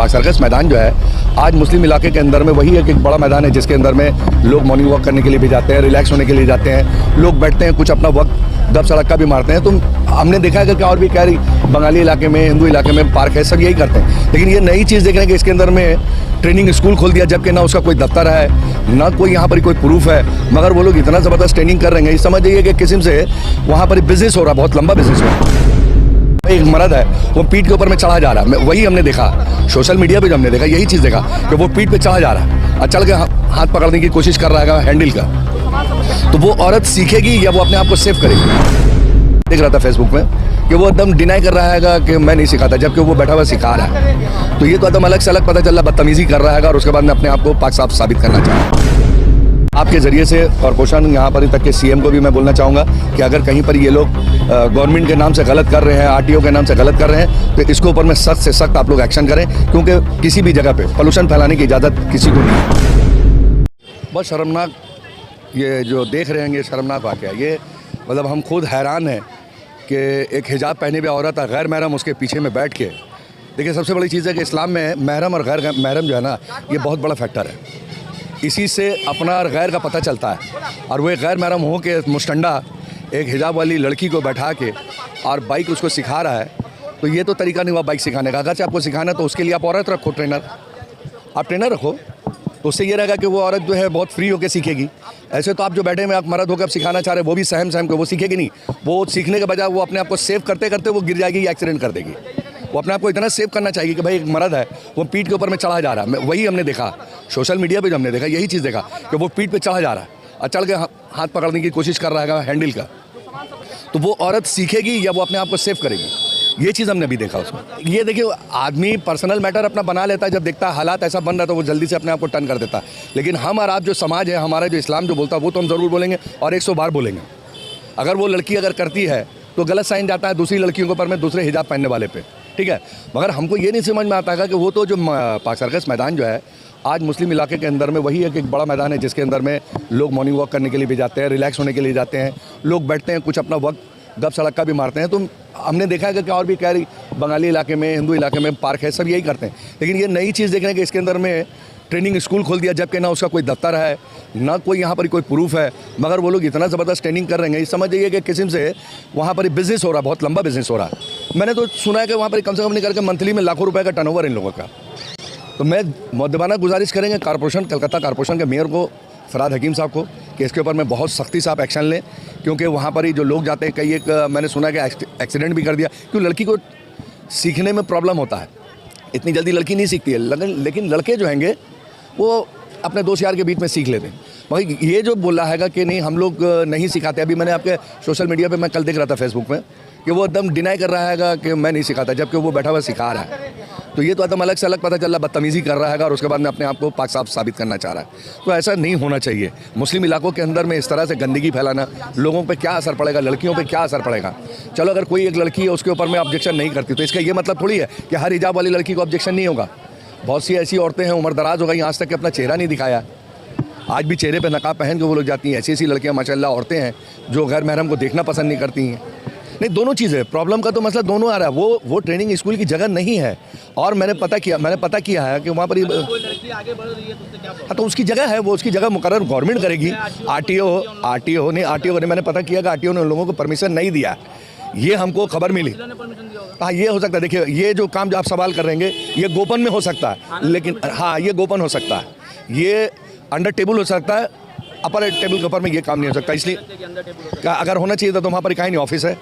पाक सर्कस मैदान जो है आज मुस्लिम इलाके के अंदर में वही एक बड़ा मैदान है जिसके अंदर में लोग मॉर्निंग वॉक करने के लिए भी जाते हैं, रिलैक्स होने के लिए जाते हैं, लोग बैठते हैं, कुछ अपना वक्त दब सड़क का भी मारते हैं। तो हमने देखा है कि और भी क्या बंगाली इलाके में, हिंदू इलाके में पार्क है, सब यही करते हैं। लेकिन ये नई चीज़ देख रहे हैं कि इसके अंदर में ट्रेनिंग स्कूल खोल दिया, जबकि ना उसका कोई दफ्तर है, ना कोई यहाँ पर कोई प्रूफ है, मगर वो लोग इतना ज़बरदस्त ट्रेनिंग कर रहे हैं। ये समझ जाइए कि किस्म से वहाँ पर बिजनेस हो रहा है, बहुत लंबा बिजनेस हो रहा है। एक मर्द है वो पीठ के ऊपर में चढ़ा जा रहा है, वही हमने देखा सोशल मीडिया पे, जो हमने देखा यही चीज़ देखा कि वो पीठ पे चढ़ा जा रहा है और चल के हाथ पकड़ने की कोशिश कर रहा है हैंडल का। तो वो औरत सीखेगी या वो अपने आप को सेव करेगी? देख रहा था फेसबुक में कि वो एकदम डिनाई कर रहा है कि मैं नहीं सिखाता, जबकि वो बैठा हुआ सिखा रहा है। तो ये तो एकदम अलग से अलग पता चल रहा, बदतमीजी कर रहा है और उसके बाद में अपने आप को पाक साफ साबित करना चाहता है। आपके ज़रिए से कॉर्पोरेशन यहाँ पर तक के सीएम को भी मैं बोलना चाहूँगा कि अगर कहीं पर ये लोग गवर्नमेंट के नाम से गलत कर रहे हैं, आरटीओ के नाम से गलत कर रहे हैं, तो इसके ऊपर में सख्त से सख्त आप लोग एक्शन करें, क्योंकि किसी भी जगह पे पोल्यूशन फैलाने की इजाज़त किसी को नहीं। बहुत शर्मनाक ये जो देख रहे हैं, ये शर्मनाक वाक़या, ये मतलब हम खुद हैरान हैं कि एक हिजाब पहने हुए औरत है, गैर महरम उसके पीछे में बैठ के। देखिए, सबसे बड़ी चीज़ है कि इस्लाम में महरम और गैर महरम जो है ना, ये बहुत बड़ा फैक्टर है। इसी से अपना और गैर का पता चलता है। और वो गैर महरम हो के मुस्टंडा एक हिजाब वाली लड़की को बैठा के और बाइक उसको सिखा रहा है, तो ये तो तरीका नहीं हुआ बाइक सिखाने का। अगर से आपको सिखाना तो उसके लिए आप औरत रखो, ट्रेनर, आप ट्रेनर रखो, तो उससे ये रहेगा कि वो औरत जो है बहुत फ्री होकर सीखेगी। ऐसे तो आप जो बैठे में आप मर्द होकर आप सिखाना चाह रहे, वो भी सहम के वो सीखेगी नहीं। वो सीखने के बजाय वो अपने आप को सेव करते करते वो गिर जाएगी या एक्सीडेंट कर देगी। वो अपने आप को इतना सेव करना चाहिए कि भाई एक मर्द है वो पीठ के ऊपर में चढ़ा जा रहा है, वही हमने देखा सोशल मीडिया पे, जो हमने देखा यही चीज़ देखा कि वो पीठ पे चढ़ा जा रहा है और चल के हाथ पकड़ने की कोशिश कर रहा है हैंडल का। तो वो औरत सीखेगी या वो अपने आप को सेव करेगी? ये चीज़ हमने अभी देखा उसमें। ये देखिए, आदमी पर्सनल मैटर अपना बना लेता है, जब देखता है हालात ऐसा बन रहा है तो वो जल्दी से अपने आप को टर्न कर देता है। लेकिन हम और आप जो समाज है, हमारा जो इस्लाम जो बोलता है, वो तो हम ज़रूर बोलेंगे और 100 बार बोलेंगे। अगर वो लड़की अगर करती है तो गलत साइन जाता है दूसरी लड़कियों के ऊपर में, दूसरे हिजाब पहनने वाले पे, ठीक है। मगर हमको ये नहीं समझ में आता है कि वो तो जो पाक सर्कस मैदान जो है आज मुस्लिम इलाके के अंदर में वही एक बड़ा मैदान है जिसके अंदर में लोग मॉर्निंग वॉक करने के लिए भी जाते हैं, रिलैक्स होने के लिए जाते हैं, लोग बैठते हैं, कुछ अपना वक्त दब सड़क का भी मारते हैं। तो हमने देखा है कि और भी क्या बंगाली इलाके में, हिंदू इलाके में पार्क है, सब यही करते हैं। लेकिन ये नई चीज़ देख रहे हैं कि इसके अंदर में ट्रेनिंग स्कूल खोल दिया, जबकि ना उसका कोई दफ्तर है, ना कोई यहाँ पर कोई प्रूफ है, मगर वो लोग इतना ज़बरदस्त ट्रेनिंग कर रहे हैं। ये समझ जाइए कि किस्म से वहाँ पर बिजनेस हो रहा है, बहुत लंबा बिजनेस हो रहा है। मैंने तो सुना है कि वहाँ पर कम से कम नहीं करके मंथली में लाखों रुपए का टर्नओवर इन लोगों का। तो मैं मुद्दबाना गुजारिश करेंगे कॉर्पोरेशन, कलकत्ता कॉर्पोरेशन के मेयर को, फराद हकीम साहब को, कि इसके ऊपर में बहुत सख्ती से आप एक्शन लें, क्योंकि वहाँ पर ही जो लोग जाते हैं, कई एक मैंने सुना कि एक्सीडेंट भी कर दिया, क्योंकि लड़की को सीखने में प्रॉब्लम होता है, इतनी जल्दी लड़की नहीं सीखती है। लेकिन लड़के जो हैंगे वो अपने दोस्त यार के बीच में सीख लेते हैं। भाई ये जो बोला है कि नहीं हम लोग नहीं सिखाते, अभी मैंने आपके सोशल मीडिया पे मैं कल देख रहा था फेसबुक में कि वो एकदम डिनाई कर रहा है कि मैं नहीं सिखाता, जबकि वो बैठा हुआ सिखा रहा है। तो ये तो एकदम अलग से अलग पता चल रहा, बदतमीजी कर रहा है और उसके बाद में अपने आप को पाक साफ साबित करना चाह रहा है। तो ऐसा नहीं होना चाहिए। मुस्लिम इलाकों के अंदर में इस तरह से गंदगी फैलाना, लोगों पे क्या असर पड़ेगा, लड़कियों पे क्या असर पड़ेगा। चलो अगर कोई एक लड़की है उसके ऊपर में ऑब्जेक्शन नहीं करती, तो इसका ये मतलब थोड़ी है कि हर हिजाब वाली लड़की को ऑब्जेक्शन नहीं होगा। बहुत सी ऐसी औरतें हैं, उम्र दराज हो गई, आज तक के अपना चेहरा नहीं दिखाया, आज भी चेहरे पे नकाब पहन के वो लोग जाती हैं। ऐसी ऐसी लड़कियां माशाल्लाह औरतें हैं जो गैर महरम को देखना पसंद नहीं करती हैं। नहीं, दोनों चीज़ें, प्रॉब्लम का तो मसला दोनों आ रहा है। वो ट्रेनिंग स्कूल की जगह नहीं है। और मैंने पता किया है कि वहाँ पर हाँ, तो उसकी जगह है, वो उसकी जगह मुकर्रर गवर्नमेंट करेगी। आरटीओ ने मैंने पता किया कि आरटीओ ने उन लोगों को परमिशन नहीं दिया, ये हमको खबर मिली। हाँ, ये हो सकता है। देखिए, ये जो काम जो आप सवाल कर रहे हैं ये गोपन में हो सकता है, लेकिन हाँ ये गोपन हो सकता है, ये अंडर टेबल हो सकता है, अपर टेबल के ऊपर में ये काम नहीं हो सकता। इसलिए अगर होना चाहिए था तो वहाँ पर कहीं नहीं ऑफिस है,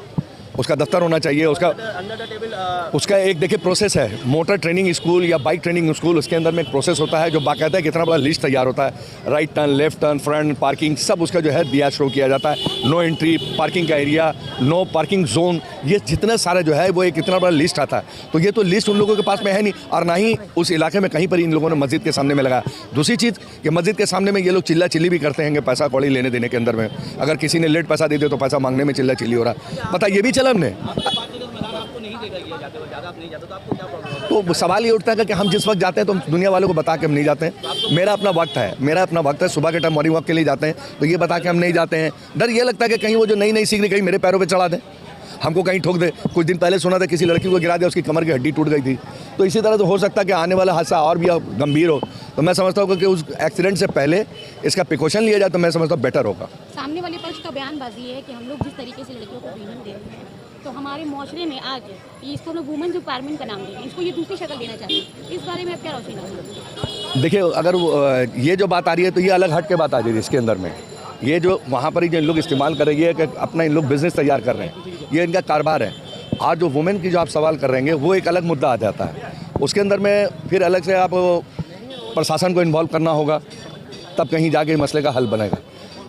उसका दफ्तर होना चाहिए, उसका एक देखिए प्रोसेस है। मोटर ट्रेनिंग स्कूल या बाइक ट्रेनिंग स्कूल, उसके अंदर में एक प्रोसेस होता है जो बाकायदा है, कितना बड़ा लिस्ट तैयार होता है, right turn, left turn, front, parking, सब उसका जो है दिया शो किया जाता है। नो एंट्री, पार्किंग का एरिया, नो पार्किंग जोन, ये जितना सारा जो है वो एक इतना बड़ा लिस्ट आता है। तो ये तो लिस्ट उन लोगों के पास में है नहीं, और ना ही उस इलाके में कहीं पर इन लोगों ने मस्जिद के सामने में लगाया। दूसरी चीज़ कि मस्जिद के सामने में ये लोग चिल्ला चिल्ली भी करते हैं पैसा कौड़ी लेने देने के अंदर में। अगर किसी ने लेट पैसा दे दिया तो पैसा मांगने में चिल्ला चिल्ली हो रहा, पता ये भी चला हमने। तो सवाल ये उठता है कि हम जिस वक्त जाते हैं तो हम दुनिया वालों को बता के हम नहीं जाते हैं। मेरा अपना वक्त है, सुबह के टाइम मॉर्निंग वॉक के लिए जाते हैं, तो ये बता के हम नहीं जाते हैं। डर ये लगता है कि कहीं वो जो नई सीख रही कहीं मेरे पैरों पे चढ़ा दें। हमको कहीं ठोक दे। कुछ दिन पहले सुना था किसी लड़की को गिरा दिया, उसकी कमर की हड्डी टूट गई थी। तो इसी तरह तो हो सकता है कि आने वाला हादसा और भी गंभीर हो। तो मैं समझता हूँ कि उस एक्सीडेंट से पहले इसका प्रिकॉशन लिया जाए तो मैं समझता हूँ बेटर होगा। सामने वाले पक्ष का बयानबाजी है कि हम लोग जिस तरीके से लड़कियों को फ्रीडम दे रहे हैं, तो हमारे माशरे में आज इसको लोग वुमेन्स एम्पावरमेंट का नाम दे रहे हैं, इसको ये दूसरी शक्ल देना चाहते हैं। इस बारे में आप क्या रोशनी डालेंगे? देखिए, अगर ये जो बात आ रही है तो ये अलग हट के बात आ जाएगी। इसके अंदर में ये जो वहाँ पर ही जो लोग इस्तेमाल कर रहे हैं, ये कि अपना इन लोग बिजनेस तैयार कर रहे हैं, ये इनका कारोबार है। आज जो वुमेन की जो आप सवाल कर रहे हैं वो एक अलग मुद्दा आ जाता है। उसके अंदर में फिर अलग से आप प्रशासन को इन्वॉल्व करना होगा, तब कहीं जाके मसले का हल बनेगा।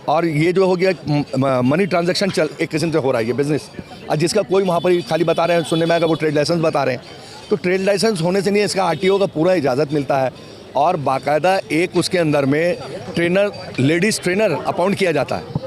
और ये जो हो गया मनी ट्रांजैक्शन एक किस्म से हो रहा है, ये बिज़नेस, और जिसका कोई वहाँ पर खाली बता रहे हैं, सुनने में आएगा वो ट्रेड लाइसेंस बता रहे हैं। तो ट्रेड लाइसेंस होने से नहीं, इसका आरटीओ का पूरा इजाज़त मिलता है और बाकायदा एक उसके अंदर में ट्रेनर, लेडीज़ ट्रेनर अपॉइंट किया जाता है।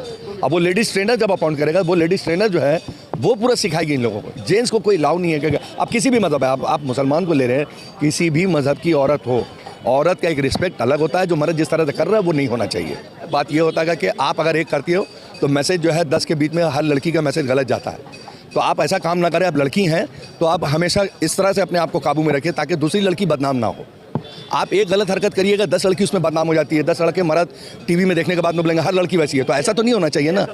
अब वो लेडीज़ ट्रेनर जब अपॉइंट करेगा, वो लेडीज़ ट्रेनर जो है वो पूरा सिखाएगी इन लोगों को। जेंट्स को कोई अलाउ नहीं है कि आप किसी भी मज़हब है, आप मुसलमान को ले रहे हैं, किसी भी मज़हब की औरत हो, औरत का एक रिस्पेक्ट अलग होता है। जो मर्द जिस तरह से कर रहा है वो नहीं होना चाहिए। बात ये होता है कि आप अगर एक करती हो तो मैसेज जो है 10 के बीच में हर लड़की का मैसेज गलत जाता है। तो आप ऐसा काम ना करें। आप लड़की हैं तो आप हमेशा इस तरह से अपने आप को काबू में रखिए ताकि दूसरी लड़की बदनाम ना हो। आप एक गलत हरकत करिएगा, 10 लड़की उसमें बदनाम हो जाती है। 10 लड़के मर्द टीवी में देखने के बाद में बोलेंगे हर लड़की वैसी है, तो ऐसा तो नहीं होना चाहिए ना।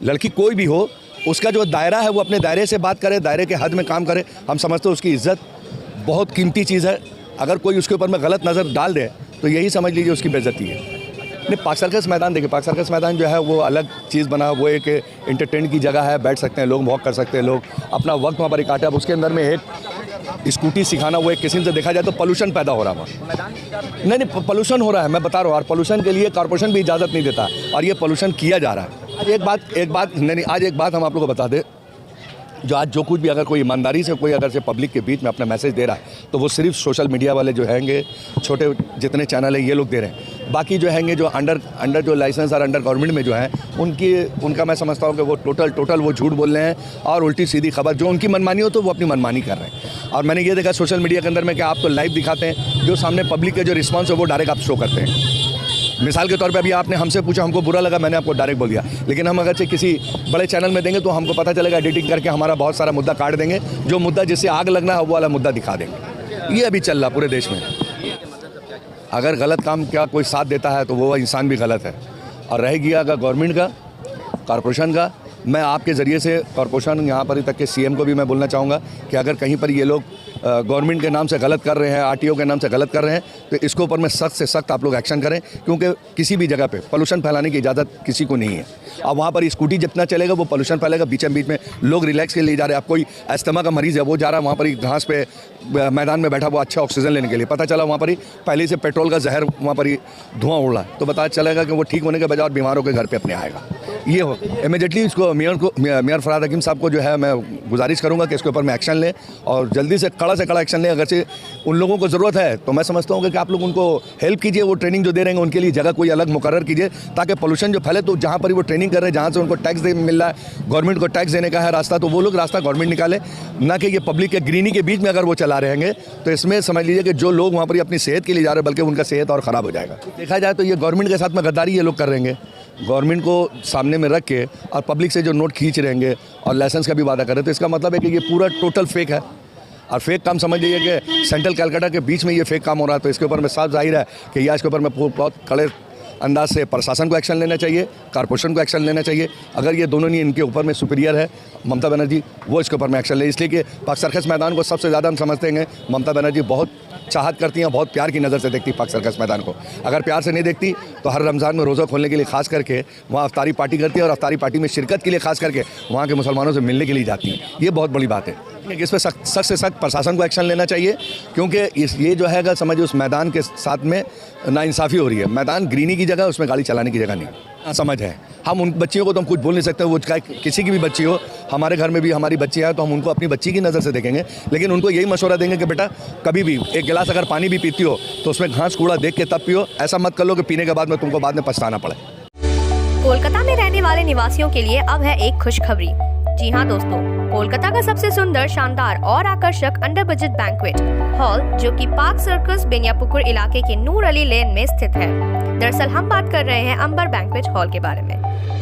लड़की कोई भी हो, उसका जो दायरा है वो अपने दायरे से बात करे, दायरे के हद में काम करे। हम समझते हैं उसकी इज्जत बहुत कीमती चीज़ है। अगर कोई उसके ऊपर में गलत नज़र डाल दे तो यही समझ लीजिए उसकी बेइज्जती है। नहीं, पाक सर्कस मैदान देखिए, पाक सर्कस मैदान जो है वो अलग चीज़ बना, वो एक एंटरटेन की जगह है, बैठ सकते हैं लोग, वॉक कर सकते हैं लोग, अपना वक्त वहाँ पर काटे। अब उसके अंदर में एक स्कूटी सिखाना, वो एक किस्म से देखा जाए तो पोल्यूशन पैदा हो रहा है। नहीं, पोल्यूशन हो रहा है, मैं बता रहा हूँ। और पोल्यूशन के लिए कॉर्पोरेशन भी इजाज़त नहीं देता और ये पोल्यूशन किया जा रहा है। आज एक बात हम आप लोगों को बता दें, जो कुछ भी अगर कोई ईमानदारी से कोई अगर से पब्लिक के बीच में अपना मैसेज दे रहा है तो वो सिर्फ सोशल मीडिया वाले जो हैंगे, छोटे जितने चैनल हैं ये लोग दे रहे हैं। बाकी जो हैंगे जो अंडर जो लाइसेंस और अंडर गवर्नमेंट में जो है उनका मैं समझता हूँ कि वो टोटल वो झूठ बोल रहे हैं और उल्टी सीधी खबर, जो उनकी मनमानी हो तो वो अपनी मनमानी कर रहे हैं। और मैंने ये देखा सोशल मीडिया के अंदर में कि आप तो लाइव दिखाते हैं, जो सामने पब्लिक के जो रिस्पॉन्स है वो डायरेक्ट आप शो करते हैं। मिसाल के तौर पे अभी आपने हमसे पूछा, हमको बुरा लगा, मैंने आपको डायरेक्ट बोल दिया। लेकिन हम अगर से किसी बड़े चैनल में देंगे तो हमको पता चलेगा, एडिटिंग करके हमारा बहुत सारा मुद्दा काट देंगे, जो मुद्दा जिससे आग लगना है वो वाला मुद्दा दिखा देंगे। ये अभी चल रहा पूरे देश में। अगर गलत काम का कोई साथ देता है तो वो इंसान भी गलत है। और रह गया अगर गवर्नमेंट का, कॉर्पोरेशन का, मैं आपके ज़रिए से कॉर्पोरेशन यहाँ पर तक के सीएम को भी मैं बोलना चाहूँगा कि अगर कहीं पर ये लोग गवर्नमेंट के नाम से गलत कर रहे हैं, आरटीओ के नाम से गलत कर रहे हैं, तो इसके ऊपर में सख्त से सख्त आप लोग एक्शन करें। क्योंकि किसी भी जगह पे पोल्यूशन फैलाने की इजाज़त किसी को नहीं है। अब वहाँ पर स्कूटी जितना चलेगा वो पोल्यूशन फैलेगा। बीच में लोग रिलैक्स के लिए जा रहे हैं। अब कोई अस्थमा का मरीज़ है, वो जा रहा है वहाँ पर घास पे मैदान में बैठा, वो अच्छा ऑक्सीजन लेने के लिए, पता चला वहाँ पर ही पहले से पेट्रोल का जहर वहाँ पर ही धुआं उड़ रहा है, तो पता चलेगा कि वो ठीक होने के बजाय और बीमारों के घर पर अपने आएगा। ये हो इमीडिएटली इसको मेयर फरहाद हकीम साहब को जो है मैं गुजारिश करूँगा कि इसके ऊपर में एक्शन लें और जल्दी से कड़ा एक्शन लें। अगर से उन लोगों को ज़रूरत है तो मैं समझता हूँ कि आप लोग उनको हेल्प कीजिए, वो ट्रेनिंग जो दे रहे हैं उनके लिए जगह कोई अलग मुकर्रर कीजिए ताकि पोल्यूशन जो फैले, तो जहाँ पर वो ट्रेनिंग कर रहे हैं, जहाँ से उनको टैक्स मिल रहा है, गवर्नमेंट को टैक्स देने का है रास्ता, तो वो लोग रास्ता गवर्नमेंट निकाले, ना कि ये पब्लिक के ग्रीनी के बीच में अगर वो चला रहेंगे तो इसमें समझ लीजिए कि जो लोग वहाँ पर अपनी सेहत के लिए जा रहे हैं बल्कि उनका सेहत और ख़राब हो जाएगा। देखा जाए तो ये गवर्नमेंट के साथ में गद्दारी ये लोग कर रहेंगे। गवर्नमेंट को सामने में रख के और पब्लिक से जो नोट खींच रहेंगे और लाइसेंस का भी वादा कर रहे हैं, तो इसका मतलब है कि ये पूरा टोटल फेक है। और फेक काम समझ लीजिए कि सेंट्रल कलकत्ता के बीच में ये फेक काम हो रहा है। तो इसके ऊपर में साफ जाहिर है कि या इसके ऊपर में बहुत कड़े अंदाज से प्रशासन को एक्शन लेना चाहिए, कॉर्पोरेशन को एक्शन लेना चाहिए। अगर ये दोनों नहीं इनके ऊपर में सुपीरियर है ममता बनर्जी, वो इसके ऊपर में एक्शन ले। इसलिए कि पाक सर्कस मैदान को सबसे ज़्यादा हम समझते हैं ममता बनर्जी बहुत चाहत करती हैं, बहुत प्यार की नज़र से देखती पाक सर्कस मैदान को। अगर प्यार से नहीं देखती तो हर रमज़ान में रोज़ा खोलने के लिए खास करके वहाँ अफ्तारी पार्टी करती है और अफ्तारी पार्टी में शिरकत के लिए खास करके वहाँ के मुसलमानों से मिलने के लिए जाती हैं। ये बहुत बड़ी बात है। इस पर सख्त से सख्त प्रशासन को एक्शन लेना चाहिए, क्योंकि ये जो है अगर समझिए उस मैदान के साथ में नाइंसाफ़ी हो रही है। मैदान ग्रीनी की जगह, उसमें गाड़ी चलाने की जगह नहीं। हाँ, समझ है। हम उन बच्चियों को तो हम कुछ बोल नहीं सकते, वो चाहे किसी की भी बच्ची हो। हमारे घर में भी हमारी बच्चियाँ हैं तो हम उनको अपनी बच्ची की नज़र से देखेंगे, लेकिन उनको यही मशवरा देंगे कि बेटा कभी भी एक गिलास अगर पानी भी पीती हो तो उसमें घास कूड़ा देख के तब पियो। ऐसा मत कर लो कि पीने के बाद में तुमको बाद में पछताना पड़े। कोलकाता में रहने वाले निवासियों के लिए अब है एक खुशखबरी। जी हाँ दोस्तों, कोलकाता का सबसे सुंदर, शानदार और आकर्षक अंडर बजट बैंक्वेट हॉल जो कि पार्क सर्कस बेनियापुकुर इलाके के नूर अली लेन में स्थित है। दरअसल हम बात कर रहे हैं अंबर बैंक्वेट हॉल के बारे में।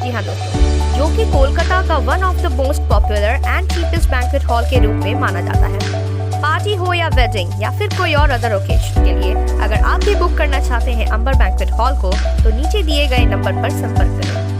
जी हाँ दोस्तों, जो कि कोलकाता का one of the most popular and cheapest banquet hall के रूप में माना जाता है। पार्टी हो या वेडिंग या फिर कोई और अदर ओकेजन के लिए अगर आप भी बुक करना चाहते हैं अंबर बैंक्वेट हॉल को, तो नीचे दिए गए नंबर पर संपर्क करें।